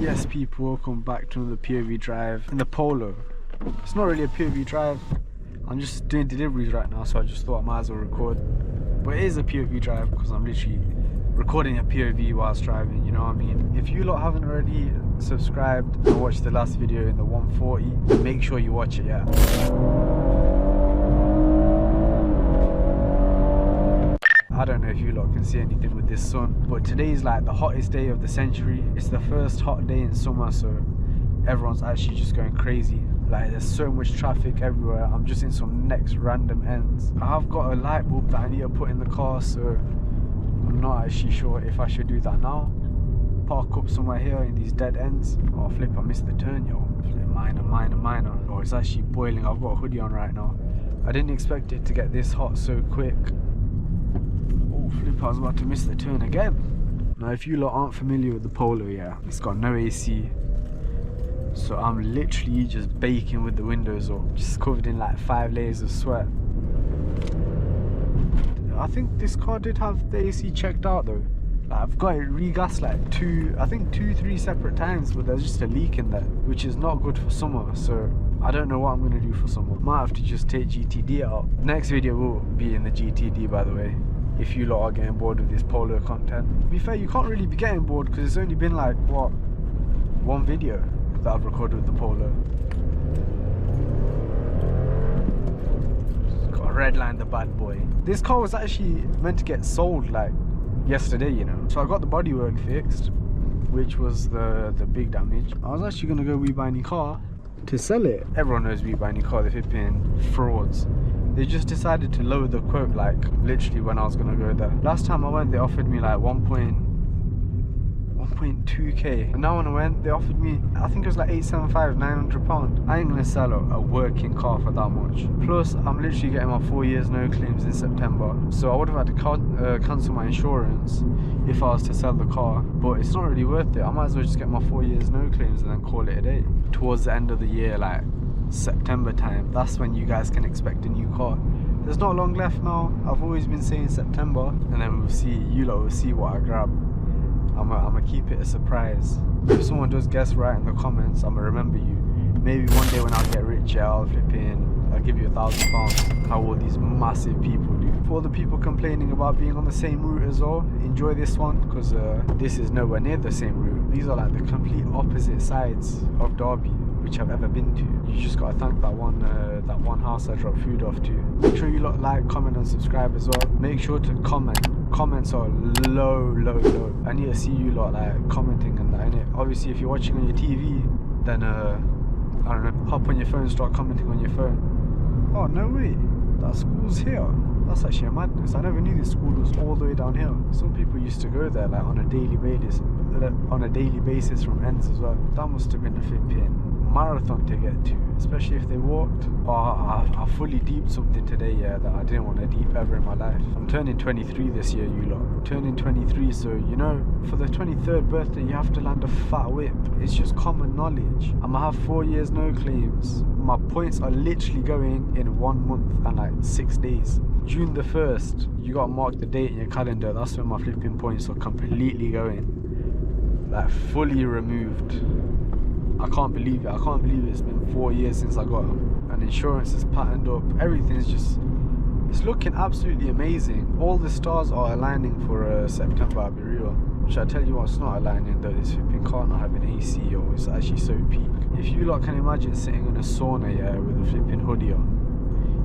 Yes people, welcome back to another POV drive in the Polo. It's not really a POV drive, I'm just doing deliveries right now, so I just thought I might as well record. But it is a POV drive because I'm literally recording a POV whilst driving, you know what I mean? If you lot haven't already subscribed and watched the last video in the 140, make sure you watch it, yeah. I don't know if you lot can see anything with this sun, but today is like the hottest day of the century. It's the first hot day in summer, so everyone's actually just going crazy. Like there's so much traffic everywhere. I'm just in some next random ends. I have got a light bulb that I need to put in the car, so I'm not actually sure if I should do that now. Park up somewhere here in these dead ends. Oh flip, I missed the turn, yo. Flip, minor. Oh, it's actually boiling. I've got a hoodie on right now. I didn't expect it to get this hot so quick. Flip, I was about to miss the turn again. Now if you lot aren't familiar with the Polo, yeah, it's got no AC, so I'm literally just baking with the windows up, just covered in like 5 layers of sweat. I think this car did have the AC checked out though. Like, I've got it regassed like 2-3 separate times, but there's just a leak in there, which is not good for summer, so I don't know what I'm going to do for summer. Might have to just take GTD out. Next video will be in the GTD, by the way, if you lot are getting bored with this Polo content. To be fair, you can't really be getting bored because it's only been like, what, one video that I've recorded with the Polo. Just got to redline the bad boy. This car was actually meant to get sold like yesterday, you know. So I got the bodywork fixed, which was the big damage. I was actually going to go We Buy Any Car to sell it. Everyone knows We Buy Any Car, they're flipping frauds. They just decided to lower the quote like literally when I was gonna go there. Last time I went they offered me like 1.2k, and now when I went they offered me, I think it was like 875, 900 pounds. I ain't gonna sell a working car for that much. Plus I'm literally getting my 4 years no claims in September, so I would have had to cancel my insurance if I was to sell the car, but it's not really worth it. I might as well just get my 4 years no claims and then call it a day. Towards the end of the year, like September time, that's when you guys can expect a new car. There's not long left now. I've always been saying September, and then we'll see, you lot will see what I grab. I'm gonna keep it a surprise. If someone does guess right in the comments, I'm gonna remember you. Maybe one day when I get rich, yeah, I'll give you £1,000, how all these massive people do. For all the people complaining about being on the same route as well, enjoy this one, because this is nowhere near the same route. These are like the complete opposite sides of Derby which I've ever been to. You just gotta thank that one house I dropped food off to. Make sure you lot like, comment and subscribe as well. Make sure to comment. Comments are low. I need to see you lot like commenting and that, innit? Obviously if you're watching on your TV, then I don't know, hop on your phone, start commenting on your phone. Oh no way, that school's here. That's actually a madness. I never knew this school was all the way down here. Some people used to go there like on a daily basis from ends as well. That must have been a flipping marathon to get to, especially if they walked. Oh, I fully deeped something today, yeah, that I didn't want to deep ever in my life. I'm turning 23 this year, you lot. I'm turning 23, so you know, for the 23rd birthday you have to land a fat whip. It's just common knowledge. I'm gonna have 4 years no claims. My points are literally going in 1 month and like 6 days. June the 1st, you gotta mark the date in your calendar. That's when my flipping points are completely going, like fully removed. I can't believe it. I can't believe it's been 4 years since I got them. And insurance is patterned up. Everything's just, it's looking absolutely amazing. All the stars are aligning for September, I'll be real. Which I tell you what's not aligning though, this flipping car not having AC, or it's actually so peak. If you lot can imagine sitting in a sauna, yeah, with a flipping hoodie on.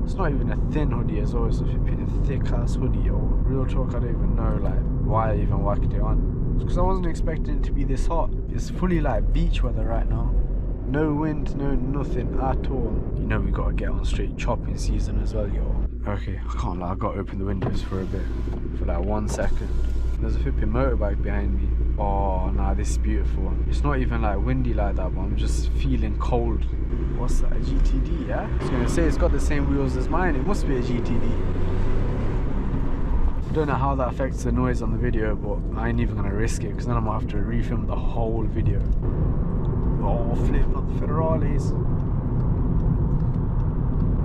It's not even a thin hoodie as well, it's a flipping thick ass hoodie, or real talk, I don't even know like why I even whacked it on. Because I wasn't expecting it to be this hot. It's fully like beach weather right now. No wind, no nothing at all. You know we gotta get on straight chopping season as well, yo. Okay, I can't lie, I gotta open the windows for a bit. For like 1 second. There's a flipping motorbike behind me. Oh nah, this is beautiful. It's not even like windy like that, but I'm just feeling cold. What's that, a GTD, yeah? I was gonna say it's got the same wheels as mine. It must be a GTD. I don't know how that affects the noise on the video, but I ain't even gonna risk it because then I'm gonna have to refilm the whole video. Oh flip, not the Ferraris.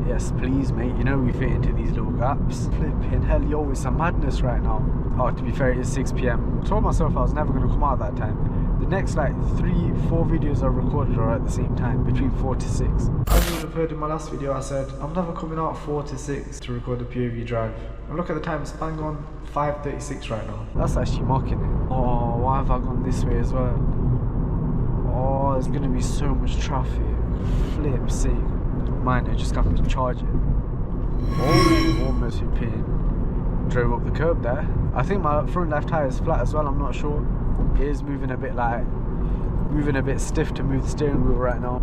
Yes please mate, you know we fit into these little gaps. Flipping hell, yo, it's a madness right now. Oh, to be fair, it is 6 PM. I told myself I was never gonna come out that time. The next like 3-4 videos I recorded are at the same time, between 4 to 6. As you would have heard in my last video, I said I'm never coming out 4 to 6 to record the POV drive. And look at the time, it's bang on 5:36 right now. That's actually mocking it. Oh, why have I gone this way as well? Oh, there's gonna be so much traffic. Flip's sake. Mine, I just have to charge it. Oh, almost hit pin. Drove up the curb there. I think my front left tire is flat as well, I'm not sure. It is moving a bit stiff to move the steering wheel right now.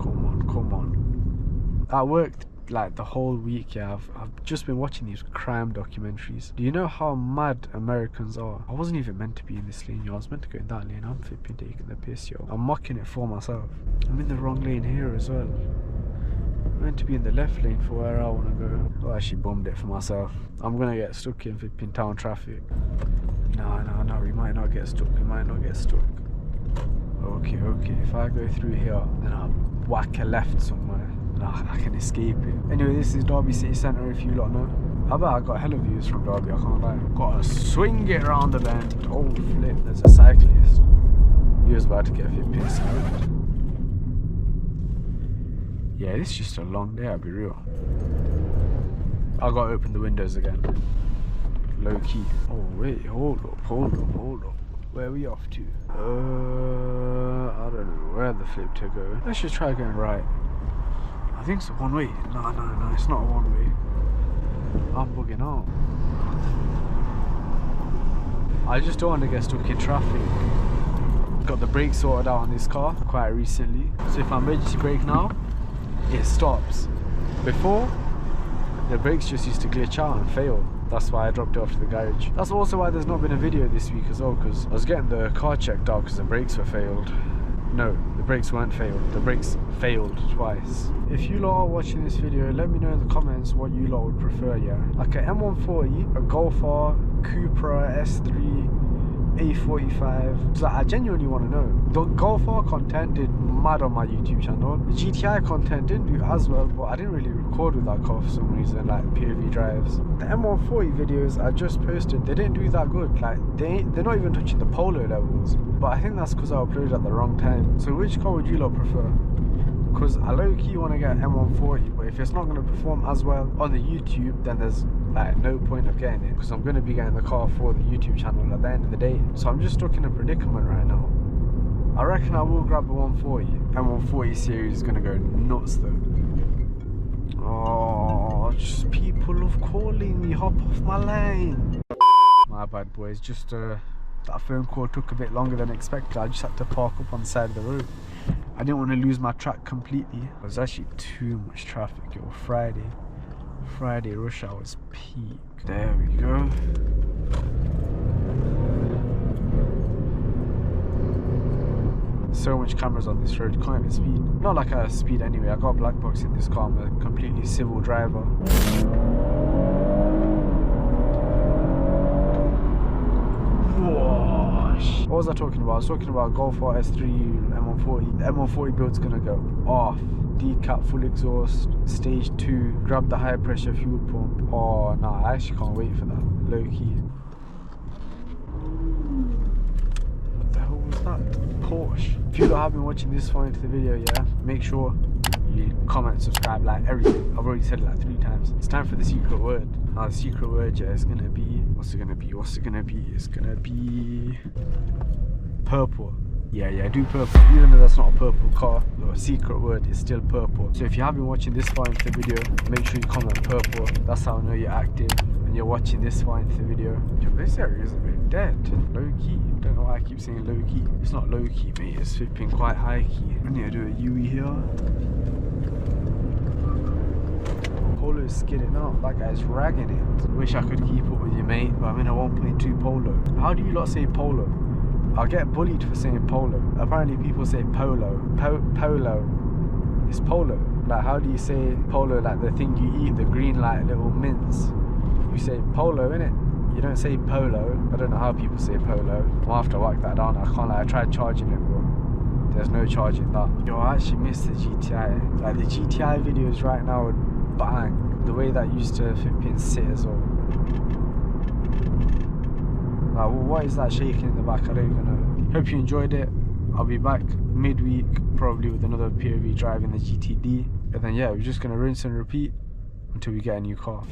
Come on. I worked like the whole week, yeah. I've just been watching these crime documentaries. Do you know how mad Americans are? I wasn't even meant to be in this lane, yo. I was meant to go in that lane. I'm flipping taking the piss, yo. I'm mocking it for myself. I'm in the wrong lane here as well. I'm meant to be in the left lane for where I want to go. I actually bummed it for myself. I'm gonna get stuck in flipping town traffic. No, we might not get stuck. Okay. If I go through here, then I'll whack a left somewhere. I can escape it. Anyway, this is Derby City Centre, if you lot know. I bet I got hella views from Derby, I can't lie. Gotta swing it around the bend. Oh flip, there's a cyclist. He was about to get 15 out. Yeah, this is just a long day, I'll be real. I gotta open the windows again. Low key. Oh wait, hold up. Where are we off to? I don't know where the flip to go. Let's just try going right. I think it's a one way. No, it's not a one way. I'm bugging out. I just don't want to get stuck in traffic. Got the brakes sorted out on this car quite recently. So if I'm ready to brake now, it stops. Before, the brakes just used to glitch out and fail. That's why I dropped it off to the garage. That's also why there's not been a video this week as well, because I was getting the car checked out because the brakes were failed. No, the brakes weren't failed. The brakes failed twice. If you lot are watching this video, let me know in the comments what you lot would prefer, yeah? Like a M140, a Golf R, Cupra, S3, A45. I genuinely want to know. The Golf R content did mad on my YouTube channel. The GTI content didn't do as well, but I didn't really record with that car for some reason, like POV drives. The M140 videos I just posted, they didn't do that good. Like they're not even touching the Polo levels. But I think that's because I uploaded at the wrong time. So which car would you lot prefer? Because I low-key want to get M140, but if it's not going to perform as well on the YouTube, then there's like no point of getting it, because I'm going to be getting the car for the YouTube channel at the end of the day. So I'm just stuck in a predicament right now. I reckon I will grab the 140. M140 series is going to go nuts though. Oh, just people love calling me, hop off my line. My bad boys, just that phone call took a bit longer than expected. I just had to park up on the side of the road. I didn't want to lose my track completely. There's actually too much traffic, yo. Friday rush hour's peak. There we go. So much cameras on this road, can't even speed. Not like I speed anyway, I got a black box in this car, I'm a completely civil driver. What was I talking about? I was talking about Golf R S3 M140. The M140 build's gonna go off. Decap full exhaust, stage 2, grab the high pressure fuel pump. Oh nah, I actually can't wait for that. Low key. What the hell was that? Porsche. If you lot have been watching this far into the video, yeah, make sure you comment, subscribe, like everything. I've already said it like 3 times. It's time for the secret word. Now the secret word, yeah, is gonna be, what's it gonna be? It's gonna be purple. Yeah, do purple. Even though that's not a purple car, the secret word is still purple. So if you have been watching this far into the video, make sure you comment purple. That's how I know you're active and you're watching this far into the video. Yo, this area is a bit dead. Low key. Don't know why I keep saying low key. It's not low key, mate. It's flipping quite high key. I need to do a UE here. Polo is skidding out. That guy's ragging it. Wish I could keep up with you, mate, but I'm in a 1.2 Polo. How do you lot say Polo? I get bullied for saying Polo. Apparently people say Polo. Polo. It's Polo. Like, how do you say Polo? Like the thing you eat, the green like little mints. You say Polo, innit? You don't say Polo. I don't know how people say Polo. I'll have to whack that down. I can't lie. I tried charging it, but there's no charging that. Yo, I actually miss the GTI. Like the GTI videos right now would bang. The way that used to flipping sit as well. Like, what is that shaking in the back? I don't even know. Hope you enjoyed it. I'll be back midweek, probably with another POV drive in the GTD. And then yeah, we're just gonna rinse and repeat until we get a new car.